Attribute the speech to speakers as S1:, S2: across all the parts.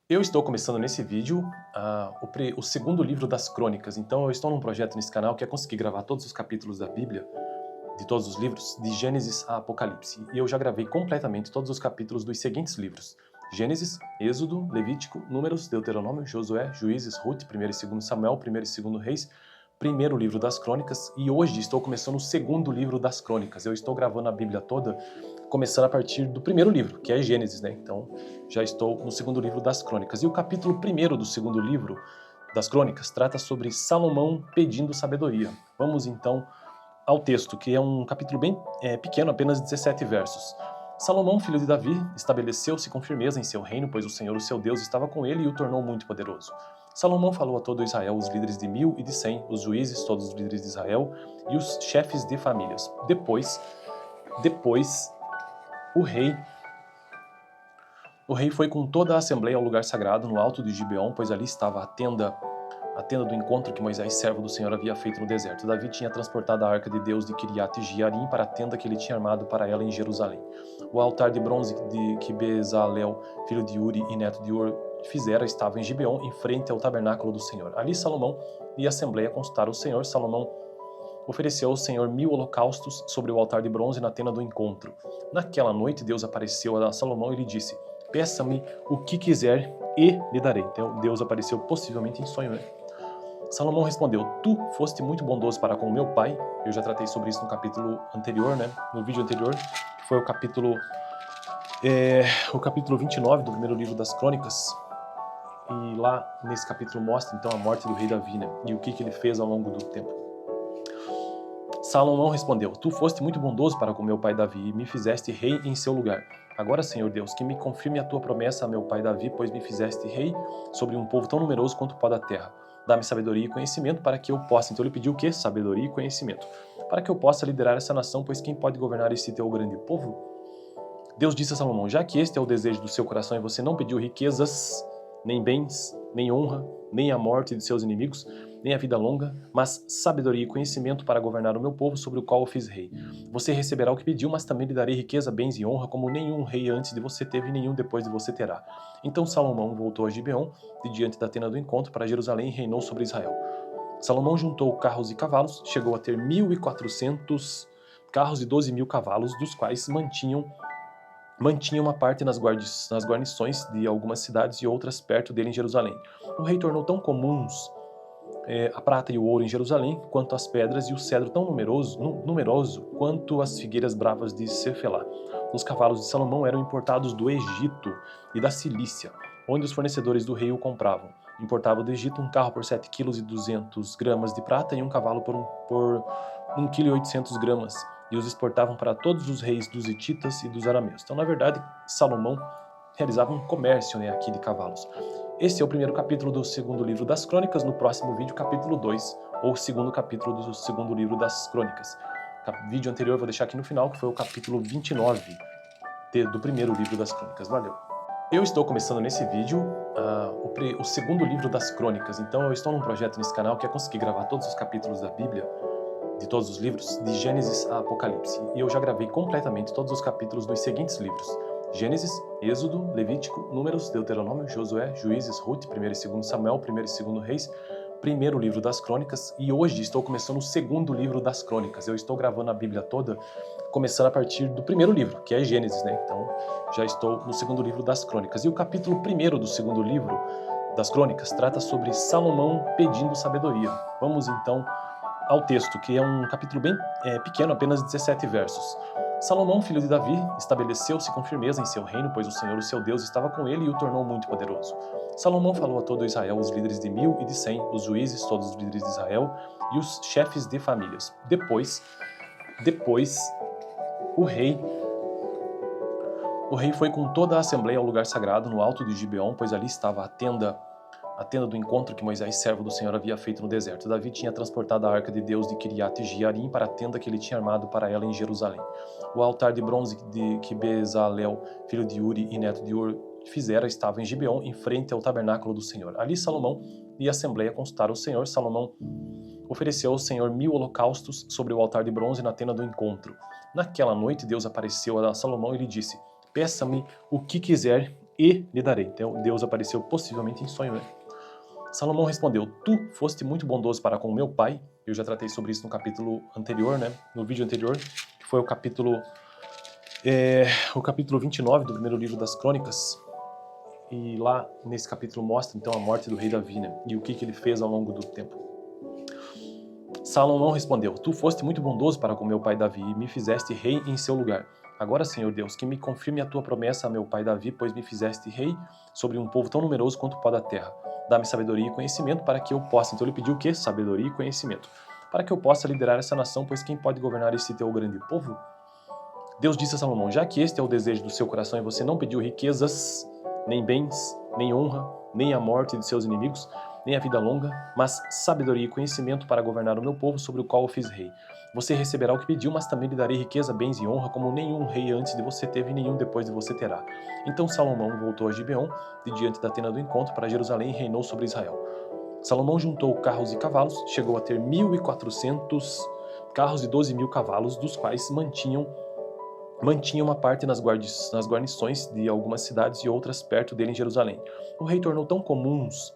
S1: Eu estou começando nesse vídeo o segundo livro das Crônicas, então eu estou num projeto nesse canal que é conseguir gravar todos os capítulos da Bíblia, de todos os livros, de Gênesis a Apocalipse. E eu já gravei completamente todos os capítulos dos seguintes livros: Gênesis, Êxodo, Levítico, Números, Deuteronômio, Josué, Juízes, Ruth, 1º e 2º Samuel, 1º e 2º Reis, primeiro livro das Crônicas, e hoje estou começando o segundo livro das Crônicas. Eu estou gravando a Bíblia toda, começando a partir do primeiro livro, que é Gênesis, né? Então, já estou no segundo livro das Crônicas. E o capítulo 1º do segundo livro das Crônicas trata sobre Salomão pedindo sabedoria. Vamos então ao texto, que é um capítulo bem pequeno, apenas 17 versos. Salomão, filho de Davi, estabeleceu-se com firmeza em seu reino, pois o Senhor, o seu Deus, estava com ele e o tornou muito poderoso. Salomão falou a todo Israel, os líderes de 1000 e de 100, os juízes, todos os líderes de Israel, e os chefes de famílias. Depois, o rei foi com toda a assembleia ao lugar sagrado, no alto de Gibeon, pois ali estava a tenda do encontro que Moisés, servo do Senhor, havia feito no deserto. Davi tinha transportado a arca de Deus de Kiriat Jearim para a tenda que ele tinha armado para ela em Jerusalém. O altar de bronze que Bezalel, filho de Uri e neto de Ur, fizera estava em Gibeon, em frente ao tabernáculo do Senhor. Ali Salomão e a assembleia consultaram o Senhor. Salomão ofereceu ao Senhor 1000 holocaustos sobre o altar de bronze na tenda do encontro. Naquela noite Deus apareceu a Salomão e lhe disse: peça-me o que quiser e lhe darei. Então Deus apareceu possivelmente em sonho, né? Salomão respondeu: tu foste muito bondoso para com meu pai. Eu já tratei sobre isso no capítulo anterior, né? No vídeo anterior, que foi o capítulo 29 do primeiro livro das Crônicas. E lá nesse capítulo mostra então a morte do rei Davi, né? E o que ele fez ao longo do tempo. Salomão respondeu: tu foste muito bondoso para com meu pai Davi e me fizeste rei em seu lugar. Agora, Senhor Deus, que me confirme a tua promessa a meu pai Davi, pois me fizeste rei sobre um povo tão numeroso quanto o pó da terra. Dá-me sabedoria e conhecimento para que eu possa. Então ele pediu o quê? Sabedoria e conhecimento. Para que eu possa liderar essa nação, pois quem pode governar esse teu grande povo? Deus disse a Salomão: já que este é o desejo do seu coração e você não pediu riquezas, nem bens, nem honra, nem a morte de seus inimigos, nem a vida longa, mas sabedoria e conhecimento para governar o meu povo, sobre o qual eu fiz rei. Você receberá o que pediu, mas também lhe darei riqueza, bens e honra, como nenhum rei antes de você teve e nenhum depois de você terá. Então Salomão voltou a Gibeon, de diante da tenda do encontro, para Jerusalém, e reinou sobre Israel. Salomão juntou carros e cavalos, chegou a ter 1400 carros e 12.000 cavalos, dos quais mantinha uma parte nas guarnições de algumas cidades e outras perto dele em Jerusalém. O rei tornou tão comuns a prata e o ouro em Jerusalém, quanto as pedras, e o cedro tão numeroso quanto as figueiras bravas de Cefelá. Os cavalos de Salomão eram importados do Egito e da Cilícia, onde os fornecedores do rei o compravam. Importava do Egito um carro por 7,2 kg de prata e um cavalo por 1,8 kg, e os exportavam para todos os reis dos hititas e dos arameus. Então, na verdade, Salomão realizava um comércio, né, aqui de cavalos. Esse é o primeiro capítulo do segundo livro das Crônicas. No próximo vídeo, capítulo 2, ou segundo capítulo do segundo livro das Crônicas. Vídeo anterior eu vou deixar aqui no final, que foi o capítulo 29 do primeiro livro das Crônicas. Valeu! Eu estou começando nesse vídeo o segundo livro das Crônicas, então eu estou num projeto nesse canal que é conseguir gravar todos os capítulos da Bíblia, de todos os livros, de Gênesis a Apocalipse. E eu já gravei completamente todos os capítulos dos seguintes livros: Gênesis, Êxodo, Levítico, Números, Deuteronômio, Josué, Juízes, Ruth, 1º e 2º Samuel, 1º e 2º Reis, primeiro livro das Crônicas, e hoje estou começando o segundo livro das Crônicas. Eu estou gravando a Bíblia toda, começando a partir do primeiro livro, que é Gênesis, né? Então, já estou no segundo livro das Crônicas. E o capítulo 1º do segundo livro das Crônicas trata sobre Salomão pedindo sabedoria. Vamos então ao texto, que é um capítulo bem pequeno, apenas 17 versos. Salomão, filho de Davi, estabeleceu-se com firmeza em seu reino, pois o Senhor, o seu Deus, estava com ele e o tornou muito poderoso. Salomão falou a todo Israel, os líderes de 1000 e de 100, os juízes, todos os líderes de Israel, e os chefes de famílias. Depois o rei foi com toda a assembleia ao lugar sagrado, no alto de Gibeon, pois ali estava a tenda do encontro que Moisés, servo do Senhor, havia feito no deserto. Davi tinha transportado a arca de Deus de Kiriat Jearim para a tenda que ele tinha armado para ela em Jerusalém. O altar de bronze que Bezalel, filho de Uri e neto de Ur, fizera estava em Gibeon, em frente ao tabernáculo do Senhor. Ali Salomão e a assembleia consultaram o Senhor. Salomão ofereceu ao Senhor 1000 holocaustos sobre o altar de bronze na tenda do encontro. Naquela noite Deus apareceu a Salomão e lhe disse: peça-me o que quiser e lhe darei. Então Deus apareceu possivelmente em sonho, né? Salomão respondeu: Tu foste muito bondoso para com meu pai. Eu já tratei sobre isso no capítulo anterior, né? No vídeo anterior, que foi o capítulo 29 do primeiro livro das Crônicas. E lá nesse capítulo mostra então a morte do rei Davi, né? E o que ele fez ao longo do tempo. Salomão respondeu: Tu foste muito bondoso para com meu pai Davi e me fizeste rei em seu lugar. Agora, Senhor Deus, que me confirme a tua promessa a meu pai Davi, pois me fizeste rei sobre um povo tão numeroso quanto o pó da terra. Dá-me sabedoria e conhecimento para que eu possa. Então ele pediu o quê? Sabedoria e conhecimento. Para que eu possa liderar essa nação, pois quem pode governar esse teu grande povo? Deus disse a Salomão: Já que este é o desejo do seu coração e você não pediu riquezas, nem bens, nem honra, nem a morte de seus inimigos, nem a vida longa, mas sabedoria e conhecimento para governar o meu povo sobre o qual eu fiz rei. Você receberá o que pediu, mas também lhe darei riqueza, bens e honra, como nenhum rei antes de você teve e nenhum depois de você terá. Então Salomão voltou a Gibeon, de diante da tenda do encontro, para Jerusalém e reinou sobre Israel. Salomão juntou carros e cavalos, chegou a ter 1.400 carros e 12.000 cavalos, dos quais mantinha uma parte nas guarnições de algumas cidades e outras perto dele em Jerusalém. O rei tornou tão comuns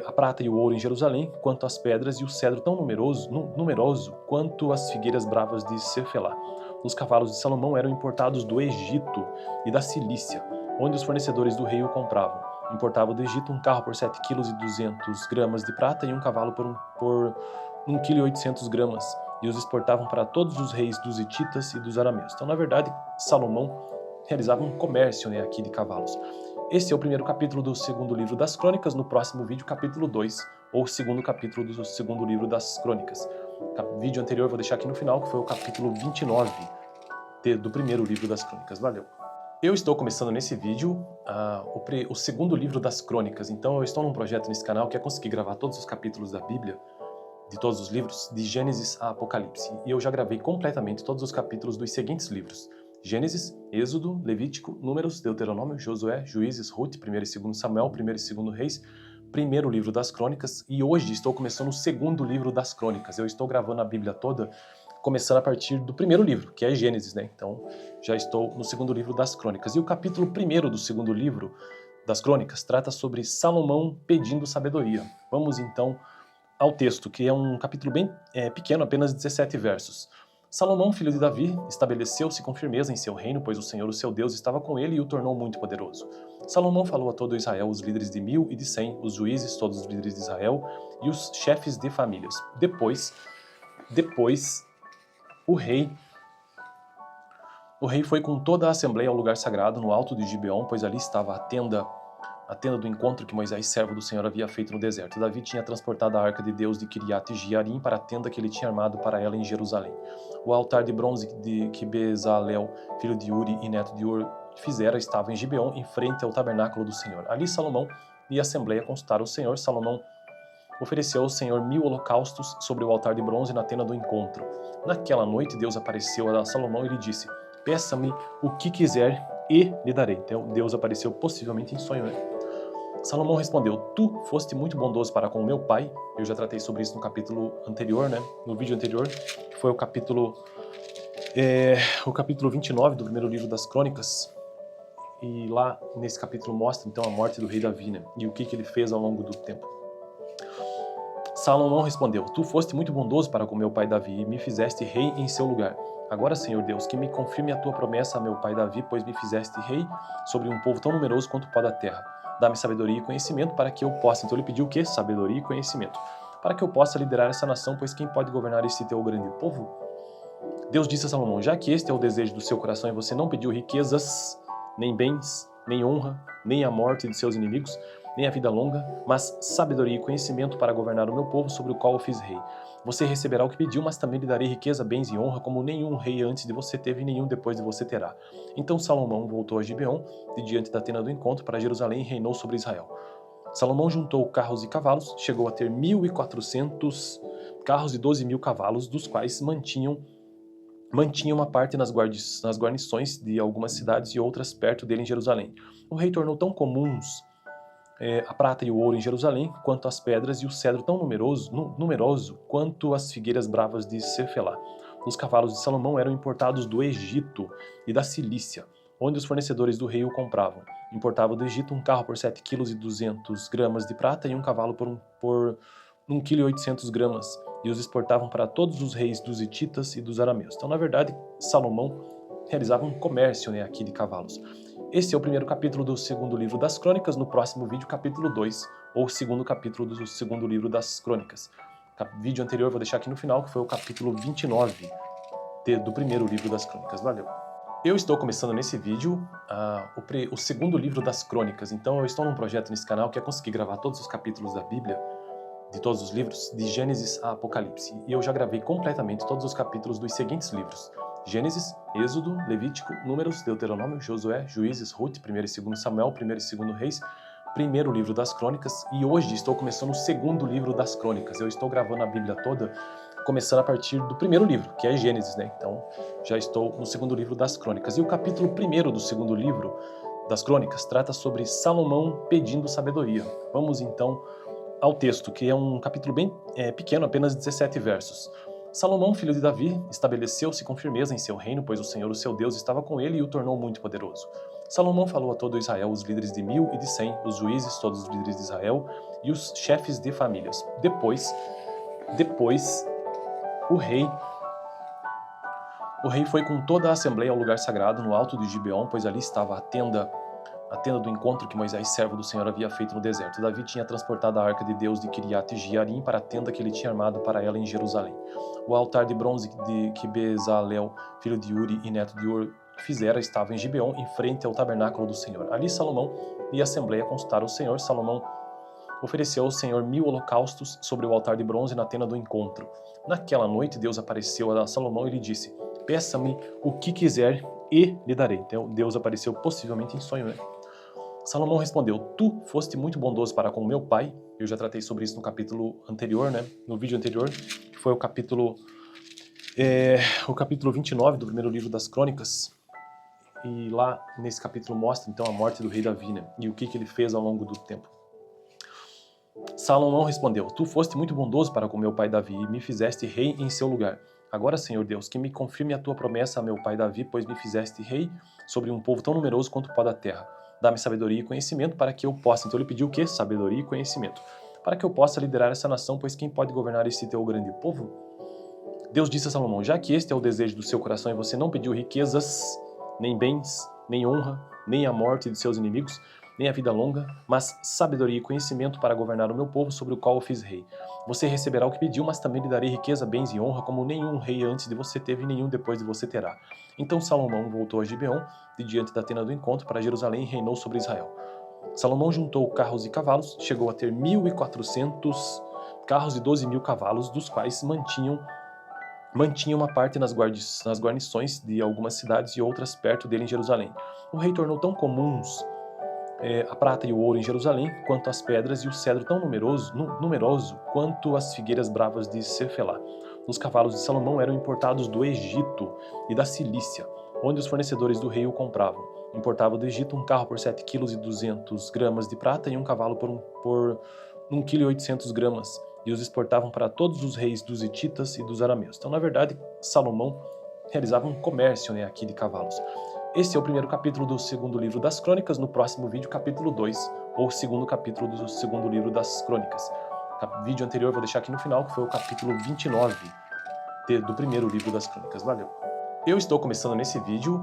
S1: a prata e o ouro em Jerusalém, quanto as pedras e o cedro tão numeroso quanto as figueiras bravas de Cefelá. Os cavalos de Salomão eram importados do Egito e da Cilícia, onde os fornecedores do rei o compravam. Importava do Egito um carro por 7,2 kg de prata e um cavalo por 1,8 kg, e os exportavam para todos os reis dos hititas e dos arameus. Então, na verdade, Salomão realizava um comércio, né, aqui de cavalos. Esse é o primeiro capítulo do segundo livro das Crônicas. No próximo vídeo, capítulo 2, ou segundo capítulo do segundo livro das Crônicas. O vídeo anterior eu vou deixar aqui no final, que foi o capítulo 29 do primeiro livro das Crônicas. Valeu! Eu estou começando nesse vídeo o segundo livro das Crônicas. Então eu estou num projeto nesse canal que é conseguir gravar todos os capítulos da Bíblia, de todos os livros, de Gênesis a Apocalipse. E eu já gravei completamente todos os capítulos dos seguintes livros: Gênesis, Êxodo, Levítico, Números, Deuteronômio, Josué, Juízes, Ruth, 1 e 2 Samuel, 1 e 2 Reis, primeiro livro das Crônicas, e hoje estou começando o segundo livro das Crônicas. Eu estou gravando a Bíblia toda, começando a partir do primeiro livro, que é Gênesis, né? Então, já estou no segundo livro das Crônicas. E o capítulo 1º do segundo livro das Crônicas trata sobre Salomão pedindo sabedoria. Vamos então ao texto, que é um capítulo bem pequeno, apenas 17 versos. Salomão, filho de Davi, estabeleceu-se com firmeza em seu reino, pois o Senhor, o seu Deus, estava com ele e o tornou muito poderoso. Salomão falou a todo Israel, os líderes de 1000 e de 100, os juízes, todos os líderes de Israel e os chefes de famílias. Depois o rei foi com toda a assembleia ao lugar sagrado, no alto de Gibeon, pois ali estava a tenda do encontro que Moisés, servo do Senhor, havia feito no deserto. Davi tinha transportado a arca de Deus de Kiriat Jearim para a tenda que ele tinha armado para ela em Jerusalém. O altar de bronze que Bezalel, filho de Uri e neto de Ur, fizera estava em Gibeon, em frente ao tabernáculo do Senhor. Ali Salomão e a assembleia consultaram o Senhor. Salomão ofereceu ao Senhor 1000 holocaustos sobre o altar de bronze na tenda do encontro. Naquela noite Deus apareceu a Salomão e lhe disse: Peça-me o que quiser e lhe darei. Então Deus apareceu possivelmente em sonho, né? Salomão respondeu: Tu foste muito bondoso para com meu pai. Eu já tratei sobre isso no capítulo anterior, né? No vídeo anterior, que foi o capítulo 29 do primeiro livro das Crônicas. E lá nesse capítulo mostra então a morte do rei Davi, né? E o que ele fez ao longo do tempo. Salomão respondeu: Tu foste muito bondoso para com meu pai Davi e me fizeste rei em seu lugar. Agora, Senhor Deus, que me confirme a tua promessa a meu pai Davi, pois me fizeste rei sobre um povo tão numeroso quanto o pó da terra. Dá-me sabedoria e conhecimento para que eu possa. Então ele pediu o quê? Sabedoria e conhecimento. Para que eu possa liderar essa nação, pois quem pode governar esse teu grande povo? Deus disse a Salomão: Já que este é o desejo do seu coração e você não pediu riquezas, nem bens, nem honra, nem a morte de seus inimigos, nem a vida longa, mas sabedoria e conhecimento para governar o meu povo sobre o qual eu fiz rei. Você receberá o que pediu, mas também lhe darei riqueza, bens e honra, como nenhum rei antes de você teve e nenhum depois de você terá. Então Salomão voltou a Gibeon, de diante da tenda do encontro, para Jerusalém e reinou sobre Israel. Salomão juntou carros e cavalos, chegou a ter 1.400 carros e 12.000 cavalos, dos quais mantinha uma parte nas guarnições de algumas cidades e outras perto dele em Jerusalém. O rei tornou tão comuns a prata e o ouro em Jerusalém, quanto as pedras e o cedro tão numeroso quanto as figueiras bravas de Cefelá. Os cavalos de Salomão eram importados do Egito e da Cilícia, onde os fornecedores do rei o compravam. Importava do Egito um carro por 7,2 kg de prata e um cavalo por 1,8 kg, e os exportavam para todos os reis dos hititas e dos arameus. Então, na verdade, Salomão realizava um comércio, aqui de cavalos. Esse é o primeiro capítulo do segundo livro das Crônicas. No próximo vídeo, capítulo 2, ou segundo capítulo do segundo livro das Crônicas. O vídeo anterior eu vou deixar aqui no final, que foi o capítulo 29 do primeiro livro das Crônicas. Valeu! Eu estou começando nesse vídeo o segundo livro das Crônicas. Então eu estou num projeto nesse canal que é conseguir gravar todos os capítulos da Bíblia, de todos os livros, de Gênesis a Apocalipse. E eu já gravei completamente todos os capítulos dos seguintes livros: Gênesis, Êxodo, Levítico, Números, Deuteronômio, Josué, Juízes, Ruth, 1º e 2º Samuel, 1º e 2º Reis, primeiro livro das Crônicas, e hoje estou começando o segundo livro das Crônicas. Eu estou gravando a Bíblia toda, começando a partir do primeiro livro, que é Gênesis, Então, já estou no segundo livro das Crônicas. E o capítulo 1º do segundo livro das Crônicas trata sobre Salomão pedindo sabedoria. Vamos então ao texto, que é um capítulo bem pequeno, apenas 17 versos. Salomão, filho de Davi, estabeleceu-se com firmeza em seu reino, pois o Senhor, o seu Deus, estava com ele e o tornou muito poderoso. Salomão falou a todo Israel, os líderes de 1000 e de 100, os juízes, todos os líderes de Israel, e os chefes de famílias. Depois, o rei foi com toda a assembleia ao lugar sagrado, no alto de Gibeon, pois ali estava a tenda do encontro que Moisés, servo do Senhor, havia feito no deserto. Davi tinha transportado a arca de Deus de Kiriat Jearim para a tenda que ele tinha armado para ela em Jerusalém. O altar de bronze que Bezalel, filho de Uri e neto de Ur, fizera, estava em Gibeon, em frente ao tabernáculo do Senhor. Ali Salomão e a assembleia consultaram o Senhor. Salomão ofereceu ao Senhor 1000 holocaustos sobre o altar de bronze na tenda do encontro. Naquela noite Deus apareceu a Salomão e lhe disse: peça-me o que quiser e lhe darei. Então Deus apareceu possivelmente em sonho, Salomão respondeu: tu foste muito bondoso para com meu pai. Eu já tratei sobre isso no capítulo anterior, no vídeo anterior, que foi o capítulo 29 do primeiro livro das Crônicas. E lá nesse capítulo mostra então a morte do rei Davi, e o que ele fez ao longo do tempo. Salomão respondeu: tu foste muito bondoso para com meu pai Davi e me fizeste rei em seu lugar. Agora, Senhor Deus, que me confirme a tua promessa a meu pai Davi, pois me fizeste rei sobre um povo tão numeroso quanto o pó da terra. Dá-me sabedoria e conhecimento para que eu possa. Então ele pediu o quê? Sabedoria e conhecimento. Para que eu possa liderar essa nação, pois quem pode governar esse teu grande povo? Deus disse a Salomão: já que este é o desejo do seu coração e você não pediu riquezas, nem bens, nem honra, nem a morte de seus inimigos, nem a vida longa, mas sabedoria e conhecimento para governar o meu povo sobre o qual eu fiz rei. Você receberá o que pediu, mas também lhe darei riqueza, bens e honra, como nenhum rei antes de você teve e nenhum depois de você terá. Então Salomão voltou a Gibeon, de diante da tenda do encontro, para Jerusalém e reinou sobre Israel. Salomão juntou carros e cavalos, chegou a ter 1.400 carros e 12.000 cavalos, dos quais mantinha uma parte nas guarnições de algumas cidades e outras perto dele em Jerusalém. O rei tornou tão comuns a prata e o ouro em Jerusalém, quanto as pedras e o cedro tão numeroso quanto as figueiras bravas de Cefelá. Os cavalos de Salomão eram importados do Egito e da Cilícia, onde os fornecedores do rei o compravam. Importava do Egito um carro por 7,2 kg de prata e um cavalo por 1,8 kg, e os exportavam para todos os reis dos hititas e dos arameus. Então, na verdade, Salomão realizava um comércio aqui de cavalos. Esse é o primeiro capítulo do segundo livro das Crônicas. No próximo vídeo, capítulo 2, ou segundo capítulo do segundo livro das Crônicas. O vídeo anterior eu vou deixar aqui no final, que foi o capítulo 29 do primeiro livro das Crônicas. Valeu! Eu estou começando nesse vídeo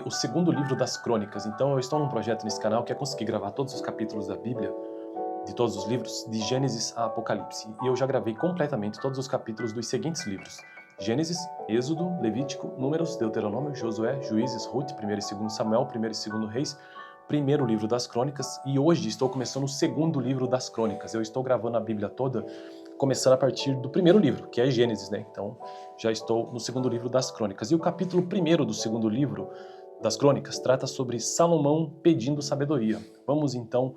S1: o segundo livro das Crônicas. Então eu estou num projeto nesse canal que é conseguir gravar todos os capítulos da Bíblia, de todos os livros, de Gênesis a Apocalipse. E eu já gravei completamente todos os capítulos dos seguintes livros: Gênesis, Êxodo, Levítico, Números, Deuteronômio, Josué, Juízes, Ruth, 1º e 2º Samuel, 1º e 2º Reis, primeiro livro das Crônicas, e hoje estou começando o segundo livro das Crônicas. Eu estou gravando a Bíblia toda, começando a partir do primeiro livro, que é Gênesis, Então, já estou no segundo livro das Crônicas. E o capítulo 1º do segundo livro das Crônicas trata sobre Salomão pedindo sabedoria. Vamos então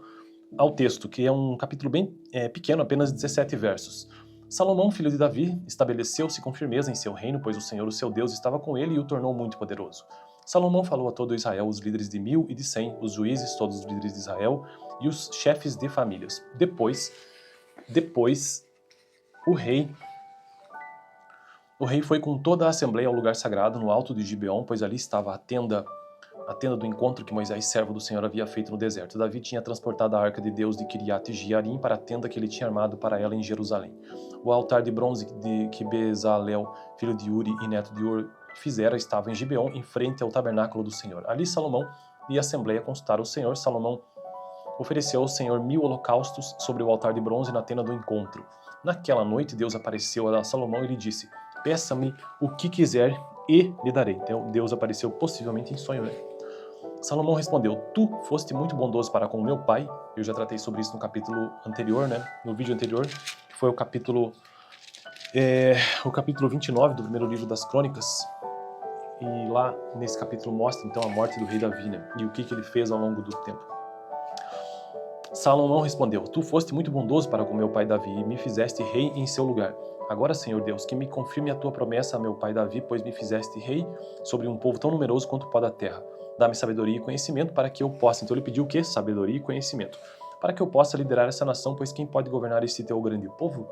S1: ao texto, que é um capítulo bem pequeno, apenas 17 versos. Salomão, filho de Davi, estabeleceu-se com firmeza em seu reino, pois o Senhor, o seu Deus, estava com ele e o tornou muito poderoso. Salomão falou a todo Israel, os líderes de 1000 e de 100, os juízes, todos os líderes de Israel, e os chefes de famílias. Depois, o rei foi com toda a assembleia ao lugar sagrado, no alto de Gibeon, pois ali estava a tenda a tenda do encontro que Moisés, servo do Senhor, havia feito no deserto. Davi tinha transportado a arca de Deus de Kiriat Jearim para a tenda que ele tinha armado para ela em Jerusalém. O altar de bronze que Bezalel, filho de Uri e neto de Ur, fizera estava em Gibeon, em frente ao tabernáculo do Senhor. Ali Salomão e a assembleia consultaram o Senhor. Salomão ofereceu ao Senhor 1000 holocaustos sobre o altar de bronze na tenda do encontro. Naquela noite Deus apareceu a Salomão e lhe disse: peça-me o que quiser e lhe darei. Então Deus apareceu possivelmente em sonho, né? Salomão respondeu: tu foste muito bondoso para com o meu pai. Eu já tratei sobre isso no capítulo anterior, né? No vídeo anterior, que foi o capítulo 29 do primeiro livro das Crônicas. E lá nesse capítulo mostra então a morte do rei Davi, né? E o que ele fez ao longo do tempo. Salomão respondeu: tu foste muito bondoso para com meu pai Davi e me fizeste rei em seu lugar. Agora, Senhor Deus, que me confirme a tua promessa a meu pai Davi, pois me fizeste rei sobre um povo tão numeroso quanto o pó da terra. Dá-me sabedoria e conhecimento para que eu possa. Então ele pediu o quê? Sabedoria e conhecimento. Para que eu possa liderar essa nação, pois quem pode governar esse teu grande povo?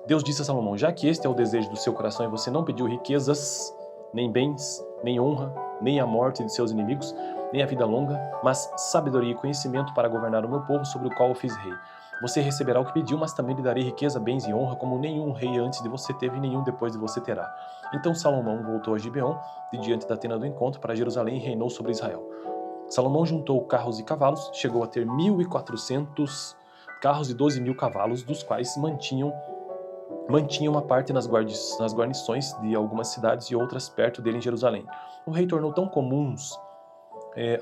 S1: Deus disse a Salomão: já que este é o desejo do seu coração e você não pediu riquezas, nem bens, nem honra, nem a morte de seus inimigos, nem a vida longa, mas sabedoria e conhecimento para governar o meu povo sobre o qual eu fiz rei. Você receberá o que pediu, mas também lhe darei riqueza, bens e honra, como nenhum rei antes de você teve e nenhum depois de você terá. Então Salomão voltou a Gibeon, de diante da tenda do encontro, para Jerusalém e reinou sobre Israel. Salomão juntou carros e cavalos, chegou a ter 1.400 carros e 12.000 cavalos, dos quais mantinha uma parte nas guarnições de algumas cidades e outras perto dele em Jerusalém. O rei tornou tão comuns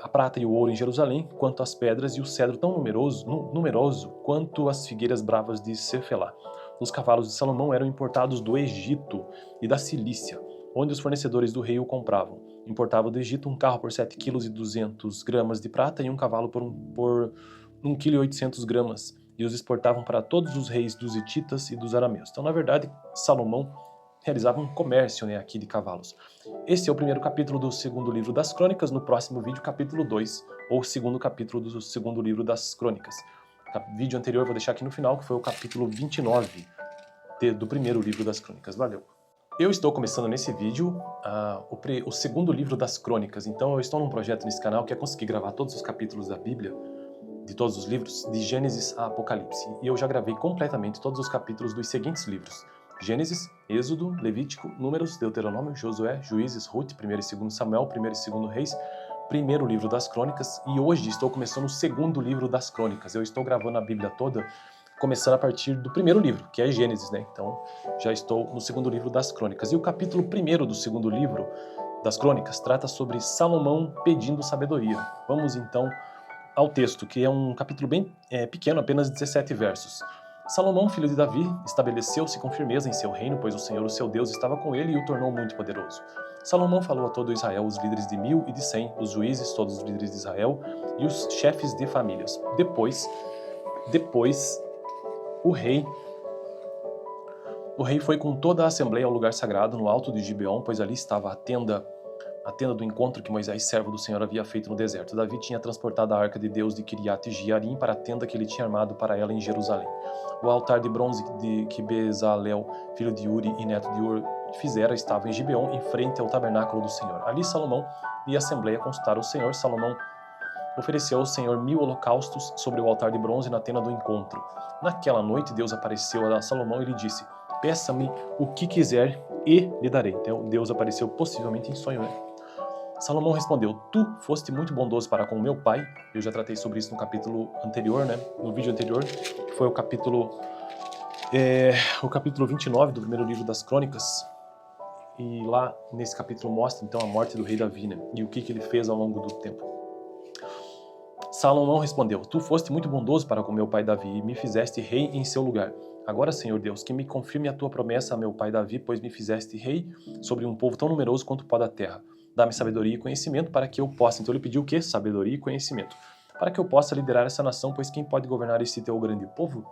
S1: a prata e o ouro em Jerusalém, quanto as pedras, e o cedro tão numeroso quanto as figueiras bravas de Cefelá. Os cavalos de Salomão eram importados do Egito e da Cilícia, onde os fornecedores do rei o compravam. Importava do Egito um carro por 7,2 kg de prata e um cavalo por 1,8 kg, e os exportavam para todos os reis dos hititas e dos arameus. Então, na verdade, Salomão realizava um comércio, né, aqui de cavalos. Esse é o primeiro capítulo do segundo livro das Crônicas. No próximo vídeo, capítulo 2, ou segundo capítulo do segundo livro das Crônicas. O vídeo anterior eu vou deixar aqui no final, que foi o capítulo 29 do primeiro livro das Crônicas. Valeu! Eu estou começando nesse vídeo o segundo livro das Crônicas. Então eu estou num projeto nesse canal que é conseguir gravar todos os capítulos da Bíblia, de todos os livros, de Gênesis a Apocalipse. E eu já gravei completamente todos os capítulos dos seguintes livros: Gênesis, Êxodo, Levítico, Números, Deuteronômio, Josué, Juízes, Ruth, 1º e 2º Samuel, 1º e 2º Reis, primeiro livro das Crônicas, e hoje estou começando o segundo livro das Crônicas. Eu estou gravando a Bíblia toda, começando a partir do primeiro livro, que é Gênesis, né? Então, já estou no segundo livro das Crônicas. E o capítulo 1º do segundo livro das Crônicas trata sobre Salomão pedindo sabedoria. Vamos então ao texto, que é um capítulo bem pequeno, apenas 17 versos. Salomão, filho de Davi, estabeleceu-se com firmeza em seu reino, pois o Senhor, o seu Deus, estava com ele e o tornou muito poderoso. Salomão falou a todo Israel, os líderes de 1000 e de 100, os juízes, todos os líderes de Israel, e os chefes de famílias. Depois, o rei foi com toda a assembleia ao lugar sagrado, no alto de Gibeon, pois ali estava a tenda do encontro que Moisés, servo do Senhor, havia feito no deserto. Davi tinha transportado a arca de Deus de Kiriat Jearim para a tenda que ele tinha armado para ela em Jerusalém. O altar de bronze que Bezalel, filho de Uri e neto de Ur, fizera estava em Gibeon, em frente ao tabernáculo do Senhor. Ali Salomão e a assembleia consultaram o Senhor. Salomão ofereceu ao Senhor 1000 holocaustos sobre o altar de bronze na tenda do encontro. Naquela noite Deus apareceu a Salomão e lhe disse: peça-me o que quiser e lhe darei. Então Deus apareceu possivelmente em sonho, né? Salomão respondeu: tu foste muito bondoso para com o meu pai. Eu já tratei sobre isso no capítulo anterior, né? No vídeo anterior, que foi o capítulo 29 do primeiro livro das Crônicas. E lá nesse capítulo mostra então a morte do rei Davi, né? E o que ele fez ao longo do tempo. Salomão respondeu: tu foste muito bondoso para com meu pai Davi e me fizeste rei em seu lugar. Agora, Senhor Deus, que me confirme a tua promessa a meu pai Davi, pois me fizeste rei sobre um povo tão numeroso quanto o pó da terra. Dá-me sabedoria e conhecimento para que eu possa. Então ele pediu o quê? Sabedoria e conhecimento. Para que eu possa liderar essa nação, pois quem pode governar esse teu grande povo?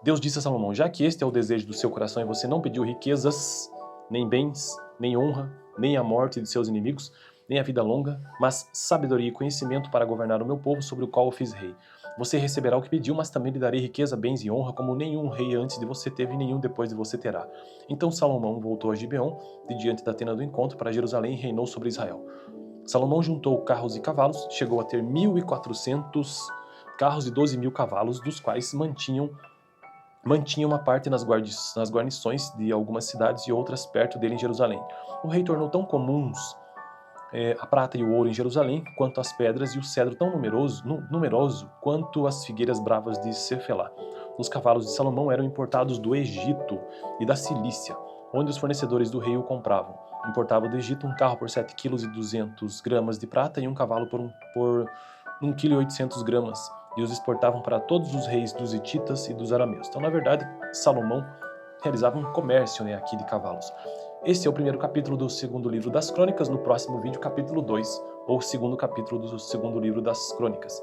S1: Deus disse a Salomão: já que este é o desejo do seu coração e você não pediu riquezas, nem bens, nem honra, nem a morte de seus inimigos, nem a vida longa, mas sabedoria e conhecimento para governar o meu povo sobre o qual eu fiz rei. Você receberá o que pediu, mas também lhe darei riqueza, bens e honra, como nenhum rei antes de você teve e nenhum depois de você terá. Então Salomão voltou a Gibeon, de diante da tenda do encontro, para Jerusalém e reinou sobre Israel. Salomão juntou carros e cavalos, chegou a ter 1.400 carros e 12.000 cavalos, dos quais mantinha uma parte nas guarnições de algumas cidades e outras perto dele em Jerusalém. O rei tornou tão comuns a prata e o ouro em Jerusalém, quanto as pedras, e o cedro tão numeroso quanto as figueiras bravas de Cefelá. Os cavalos de Salomão eram importados do Egito e da Cilícia, onde os fornecedores do rei o compravam. Importava do Egito um carro por 7,2 kg de prata e um cavalo por 1,8 kg, e os exportavam para todos os reis dos hititas e dos arameus. Então, na verdade, Salomão realizava um comércio aqui de cavalos. Esse é o primeiro capítulo do segundo livro das Crônicas. No próximo vídeo, capítulo 2, ou segundo capítulo do segundo livro das Crônicas.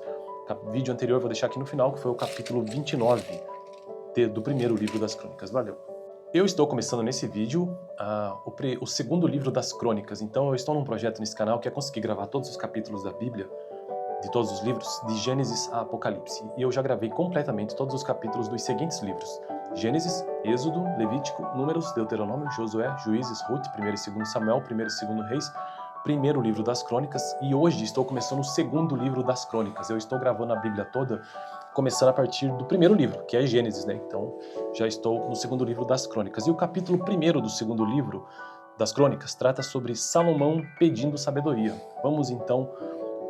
S1: O vídeo anterior eu vou deixar aqui no final, que foi o capítulo 29 do primeiro livro das Crônicas. Valeu! Eu estou começando nesse vídeo o segundo livro das Crônicas. Então eu estou num projeto nesse canal que é conseguir gravar todos os capítulos da Bíblia, de todos os livros, de Gênesis a Apocalipse. E eu já gravei completamente todos os capítulos dos seguintes livros: Gênesis, Êxodo, Levítico, Números, Deuteronômio, Josué, Juízes, Ruth, 1 e 2 Samuel, 1 e 2 Reis, primeiro livro das Crônicas, e hoje estou começando o segundo livro das Crônicas. Eu estou gravando a Bíblia toda, começando a partir do primeiro livro, que é Gênesis, Então já estou no segundo livro das Crônicas. E o capítulo 1 do segundo livro das Crônicas trata sobre Salomão pedindo sabedoria. Vamos então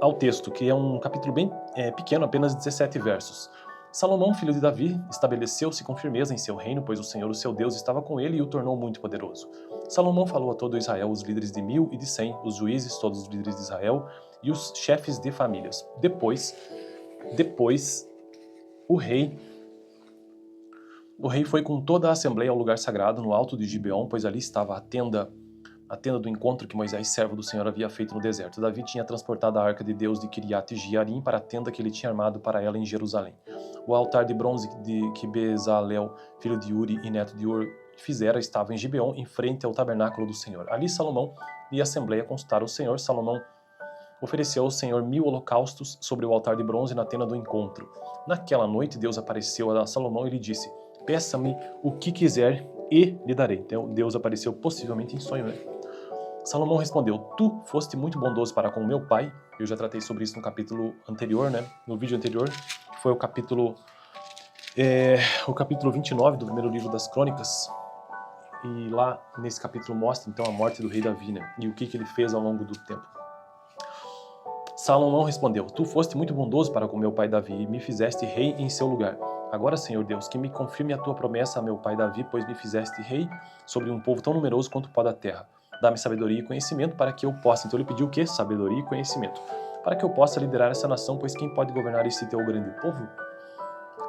S1: ao texto, que é um capítulo bem pequeno, apenas 17 versos. Salomão, filho de Davi, estabeleceu-se com firmeza em seu reino, pois o Senhor, o seu Deus, estava com ele e o tornou muito poderoso. Salomão falou a todo Israel, os líderes de 1000 e de 100, os juízes, todos os líderes de Israel, e os chefes de famílias. Depois o rei foi com toda a assembleia ao lugar sagrado, no alto de Gibeon, pois ali estava a tenda do encontro que Moisés, servo do Senhor, havia feito no deserto. Davi tinha transportado a arca de Deus de Kiriat Jearim para a tenda que ele tinha armado para ela em Jerusalém. O altar de bronze que Bezalel, filho de Uri e neto de Ur, fizera estava em Gibeon, em frente ao tabernáculo do Senhor. Ali Salomão e a assembleia consultaram o Senhor. Salomão ofereceu ao Senhor 1000 holocaustos sobre o altar de bronze na tenda do encontro. Naquela noite Deus apareceu a Salomão e lhe disse: peça-me o que quiser e lhe darei. Então Deus apareceu possivelmente em sonho, Salomão respondeu: tu foste muito bondoso para com meu pai. Eu já tratei sobre isso no capítulo anterior, no vídeo anterior, que foi o capítulo 29 do primeiro livro das Crônicas. E lá nesse capítulo mostra então a morte do rei Davi, e o que ele fez ao longo do tempo. Salomão respondeu: tu foste muito bondoso para com meu pai Davi e me fizeste rei em seu lugar. Agora, Senhor Deus, que me confirme a tua promessa a meu pai Davi, pois me fizeste rei sobre um povo tão numeroso quanto o pó da terra. Dá-me sabedoria e conhecimento para que eu possa. Então ele pediu o quê? Sabedoria e conhecimento. Para que eu possa liderar essa nação, pois quem pode governar esse teu grande povo?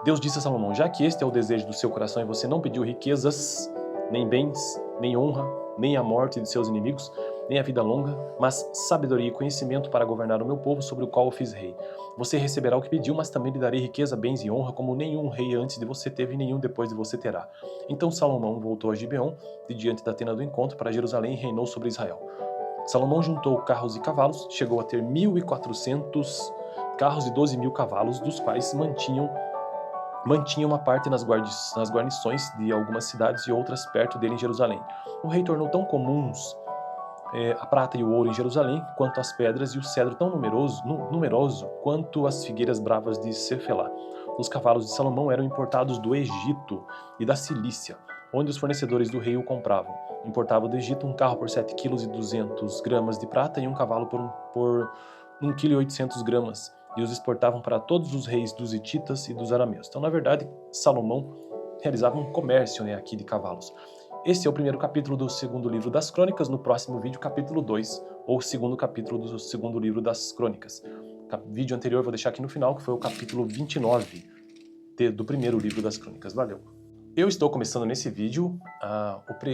S1: Deus disse a Salomão: já que este é o desejo do seu coração e você não pediu riquezas, nem bens, nem honra, nem a morte de seus inimigos, nem a vida longa, mas sabedoria e conhecimento para governar o meu povo sobre o qual eu fiz rei. Você receberá o que pediu, mas também lhe darei riqueza, bens e honra, como nenhum rei antes de você teve e nenhum depois de você terá. Então Salomão voltou a Gibeon, de diante da tenda do encontro, para Jerusalém, e reinou sobre Israel. Salomão juntou carros e cavalos, chegou a ter 1.400 carros e 12.000 cavalos, dos quais mantinha uma parte nas guarnições de algumas cidades e outras perto dele em Jerusalém. O rei tornou tão comuns a prata e o ouro em Jerusalém, quanto as pedras, e o cedro tão numeroso quanto as figueiras bravas de Cefelá. Os cavalos de Salomão eram importados do Egito e da Cilícia, onde os fornecedores do rei o compravam. Importava do Egito um carro por 7,2 kg de prata e um cavalo por 1,8 kg, e os exportavam para todos os reis dos hititas e dos arameus. Então, na verdade, Salomão realizava um comércio aqui de cavalos. Esse é o primeiro capítulo do segundo livro das Crônicas. No próximo vídeo, capítulo 2, ou segundo capítulo do segundo livro das Crônicas. O vídeo anterior eu vou deixar aqui no final, que foi o capítulo 29 do primeiro livro das Crônicas. Valeu! Eu estou começando nesse vídeo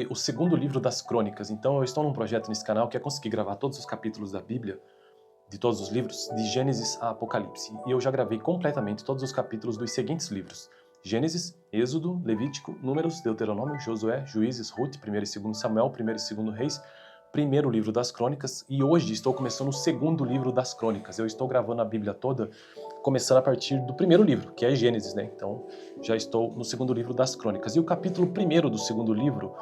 S1: o segundo livro das Crônicas. Então eu estou num projeto nesse canal que é conseguir gravar todos os capítulos da Bíblia, de todos os livros, de Gênesis a Apocalipse. E eu já gravei completamente todos os capítulos dos seguintes livros: Gênesis, Êxodo, Levítico, Números, Deuteronômio, Josué, Juízes, Ruth, 1 e 2 Samuel, 1 e 2 Reis, primeiro livro das Crônicas, e hoje estou começando o segundo livro das Crônicas. Eu estou gravando a Bíblia toda, começando a partir do primeiro livro, que é Gênesis, Então, já estou no segundo livro das Crônicas. E o capítulo 1 do segundo livro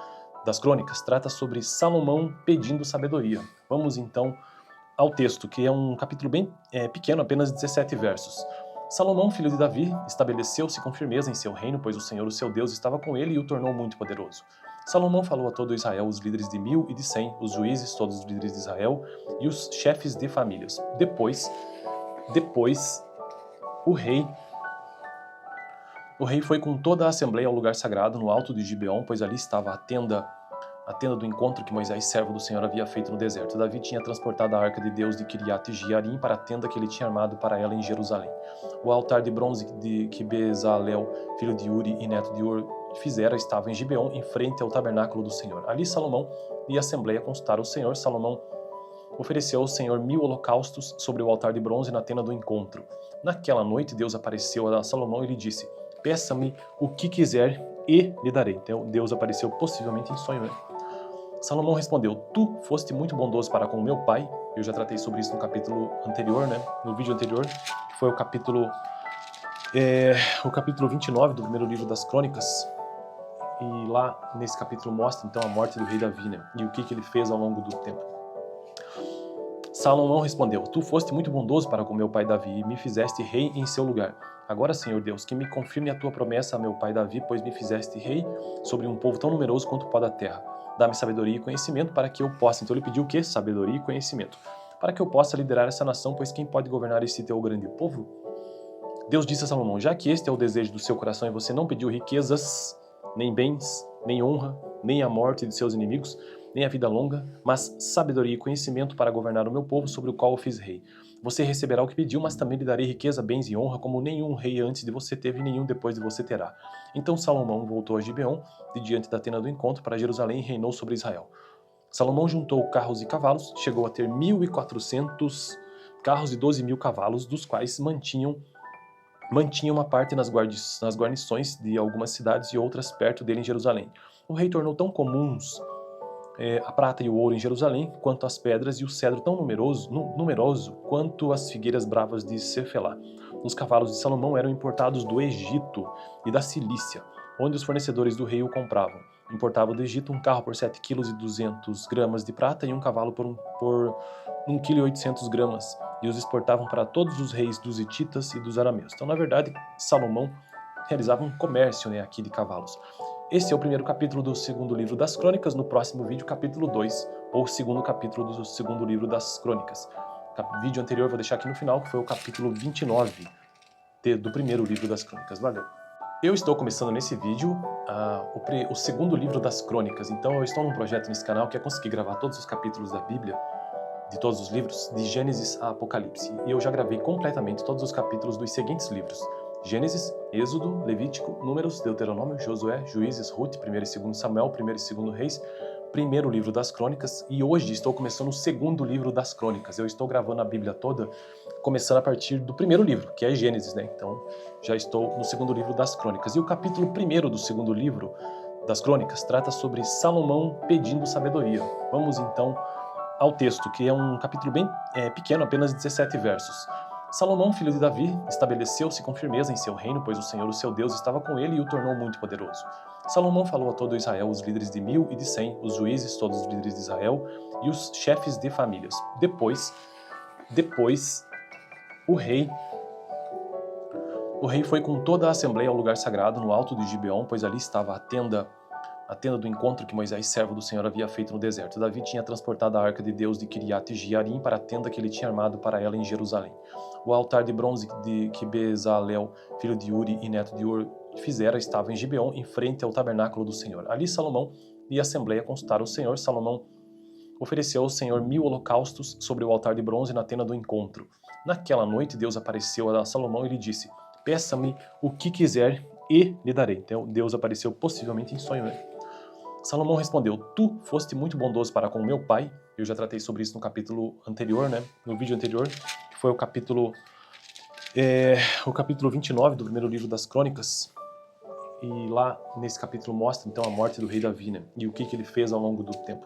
S1: das Crônicas trata sobre Salomão pedindo sabedoria. Vamos então ao texto, que é um capítulo bem pequeno, apenas 17 versos. Salomão, filho de Davi, estabeleceu-se com firmeza em seu reino, pois o Senhor, o seu Deus, estava com ele e o tornou muito poderoso. Salomão falou a todo Israel, os líderes de 1000 e de 100, os juízes, todos os líderes de Israel e os chefes de famílias. Depois o rei foi com toda a assembleia ao lugar sagrado, no alto de Gibeon, pois ali estava a tenda do encontro que Moisés, servo do Senhor, havia feito no deserto. Davi tinha transportado a arca de Deus de Kiriat Jearim para a tenda que ele tinha armado para ela em Jerusalém. O altar de bronze que Bezalel, filho de Uri e neto de Ur, fizera estava em Gibeon, em frente ao tabernáculo do Senhor. Ali Salomão e a assembleia consultaram o Senhor. Salomão ofereceu ao Senhor 1000 holocaustos sobre o altar de bronze na tenda do encontro. Naquela noite Deus apareceu a Salomão e lhe disse: peça-me o que quiser e lhe darei. Então Deus apareceu possivelmente em sonho, né? Salomão respondeu: tu foste muito bondoso para com meu pai. Eu já tratei sobre isso no capítulo anterior, né? No vídeo anterior, que foi o capítulo 29 do primeiro livro das Crônicas. E lá nesse capítulo mostra então a morte do rei Davi, né? E o que ele fez ao longo do tempo. Salomão respondeu: tu foste muito bondoso para com meu pai Davi e me fizeste rei em seu lugar. Agora, Senhor Deus, que me confirme a tua promessa a meu pai Davi, pois me fizeste rei sobre um povo tão numeroso quanto o pó da terra. Dá-me sabedoria e conhecimento para que eu possa. Então ele pediu o quê? Sabedoria e conhecimento. Para que eu possa liderar essa nação, pois quem pode governar esse teu grande povo? Deus disse a Salomão: já que este é o desejo do seu coração e você não pediu riquezas, nem bens, nem honra, nem a morte de seus inimigos, nem a vida longa, mas sabedoria e conhecimento para governar o meu povo sobre o qual eu fiz rei. Você receberá o que pediu, mas também lhe darei riqueza, bens e honra, como nenhum rei antes de você teve e nenhum depois de você terá. Então Salomão voltou a Gibeon, de diante da tenda do encontro, para Jerusalém e reinou sobre Israel. Salomão juntou carros e cavalos, chegou a ter 1400 carros e 12.000 cavalos, dos quais mantinha uma parte nas guarnições de algumas cidades e outras perto dele em Jerusalém. O rei tornou tão comuns a prata e o ouro em Jerusalém, quanto as pedras, e o cedro tão numeroso quanto as figueiras bravas de Cefelá. Os cavalos de Salomão eram importados do Egito e da Cilícia, onde os fornecedores do rei o compravam. Importava do Egito um carro por 7,2 kg de prata e um cavalo por 1,8 kg, e os exportavam para todos os reis dos hititas e dos arameus. Então, na verdade, Salomão realizava um comércio, aqui de cavalos. Esse é o primeiro capítulo do segundo livro das Crônicas. No próximo vídeo, capítulo 2, ou segundo capítulo do segundo livro das Crônicas. O vídeo anterior eu vou deixar aqui no final, que foi o capítulo 29 do primeiro livro das Crônicas. Valeu! Eu estou começando nesse vídeo o segundo livro das Crônicas. Então eu estou num projeto nesse canal que é conseguir gravar todos os capítulos da Bíblia, de todos os livros, de Gênesis a Apocalipse. E eu já gravei completamente todos os capítulos dos seguintes livros: Gênesis, Êxodo, Levítico, Números, Deuteronômio, Josué, Juízes, Ruth, 1 e 2 Samuel, 1 e 2 Reis, primeiro livro das Crônicas, e hoje estou começando o segundo livro das Crônicas. Eu estou gravando a Bíblia toda, começando a partir do primeiro livro, que é Gênesis, né? Então, já estou no segundo livro das Crônicas. E o capítulo 1º do segundo livro das Crônicas trata sobre Salomão pedindo sabedoria. Vamos então ao texto, que é um capítulo bem pequeno, apenas 17 versos. Salomão, filho de Davi, estabeleceu-se com firmeza em seu reino, pois o Senhor, o seu Deus, estava com ele e o tornou muito poderoso. Salomão falou a todo Israel, os líderes de 1000 e de 100, os juízes, todos os líderes de Israel e os chefes de famílias. Depois o rei foi com toda a assembleia ao lugar sagrado, no alto de Gibeon, pois ali estava a tenda do encontro que Moisés, servo do Senhor, havia feito no deserto. Davi tinha transportado a arca de Deus de Kiriat Jearim para a tenda que ele tinha armado para ela em Jerusalém. O altar de bronze que Bezalel, filho de Uri e neto de Ur, fizera estava em Gibeon, em frente ao tabernáculo do Senhor. Ali Salomão e a assembleia consultaram o Senhor. Salomão ofereceu ao Senhor 1000 holocaustos sobre o altar de bronze na tenda do encontro. Naquela noite Deus apareceu a Salomão e lhe disse: peça-me o que quiser e lhe darei. Então Deus apareceu possivelmente em sonho, né? Salomão respondeu: tu foste muito bondoso para com meu pai. Eu já tratei sobre isso no capítulo anterior, né? No vídeo anterior, que foi o capítulo 29 do primeiro livro das Crônicas. E lá nesse capítulo mostra então a morte do rei Davi, né? E o que ele fez ao longo do tempo.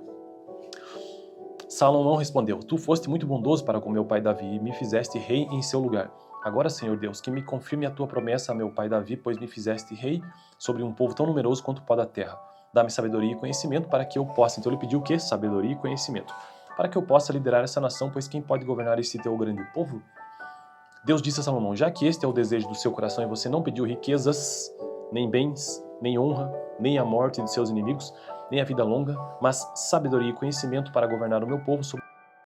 S1: Salomão respondeu: tu foste muito bondoso para com meu pai Davi e me fizeste rei em seu lugar. Agora, Senhor Deus, que me confirme a tua promessa a meu pai Davi, pois me fizeste rei sobre um povo tão numeroso quanto o pó da terra. Dá-me sabedoria e conhecimento para que eu possa. Então ele pediu o quê? Sabedoria e conhecimento. para que eu possa liderar essa nação, pois quem pode governar esse teu grande povo? Deus disse a Salomão, já que este é o desejo do seu coração e você não pediu riquezas, nem bens, nem honra, nem a morte de seus inimigos, nem a vida longa, mas sabedoria e conhecimento para governar o meu povo sobre